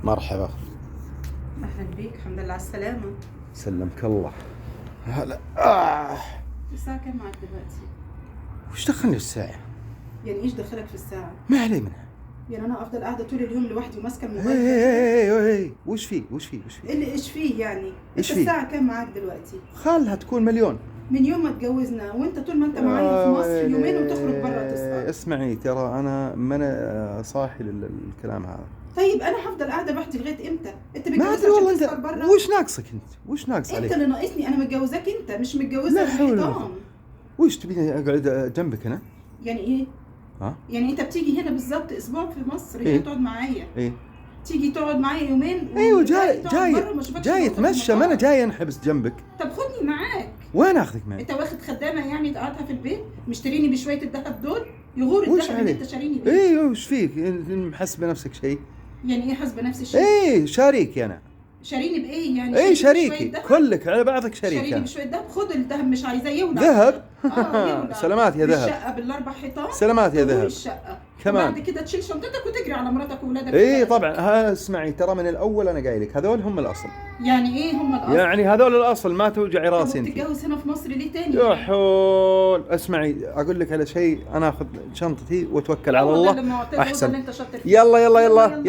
مرحبا. اهلا بيك، الحمد لله على السلامة. سلمك الله. هلا. الساعة كم معك دلوقتي؟ وش دخلني الساعة؟ يعني ايش دخلك في الساعة؟ ما علي منها. يعني انا افضل قاعدة طول اليوم لوحدي وماسكة الموبايل؟ هي وش فيه؟ ايه اللي ايش فيه يعني؟ إيش انت فيه؟ الساعة كم معك دلوقتي؟ خالها تكون مليون. من يوم ما اتجوزنا وانت طول ما انت معايا في مصر يومين وتخرج برا تسهر. اسمعي، ترى انا ما انا صاحي للكلام هذا. طيب انا هفضل قاعدة لوحدي لغاية امتى؟ انت ما متجوز ادري والله. عشان انت تسهر برا؟ وش ناقصك؟ وش ناقص عليك؟ انت اللي ناقصني، انا متجوزاك انت مش متجوزة لا حول ولا الحيطان. قوة. وش تبيني اقعد جنبك هنا؟ يعني ايه؟ ها؟ يعني انت بتيجي هنا بالظبط اسبوع في مصر إيه؟ يعني تقعد معايا؟ ايه تيجي تقعد معايا يومين ايوه، والباقي تقعد برا وما أشوفكش جاي موجود في اتمشى، ما انا المطار. جاي انحبس جنبك. طب خدني معاك. وين اخذك معي؟ انت واخد خدامه يعني تقعدها في البيت مشتريني بشويه الذهب دول؟ يغور وش الذهب اللي عليك؟ انت شاريني بيه. ايه وش فيك؟ محسب نفسك شيء؟ يعني ايه حسب نفس الشيء؟ ايه شريكي انا. شاريني بايه يعني؟ ايه شاريني شريكي، بشوية دهب؟ كلك على بعضك شاريني شريكة. بشويه ذهب؟ خد الذهب، مش عايزاه يولع. ذهب؟ يولع. سلامات يا ذهب. الشقه بالاربع حيطان. سلامات يا ذهب. الشقه كمان. بعد كده تشيل شنطتك وتجري على مراتك واولادك. ايه طبعا. اسمعي، ترى من الاول انا قايل لك هذول هم الاصل. يعني ايه هم الاصل؟ يعني هذول الاصل، ما توجعي راسي انت. تتجوز هنا في مصر ليه تاني؟ يا حول. اسمعي اقول لك على شيء، انا اخذ شنطتي واتوكل على هو ده الله. اللي معتز، هو ده احسن. اللي انت شاطر فيه. يلا.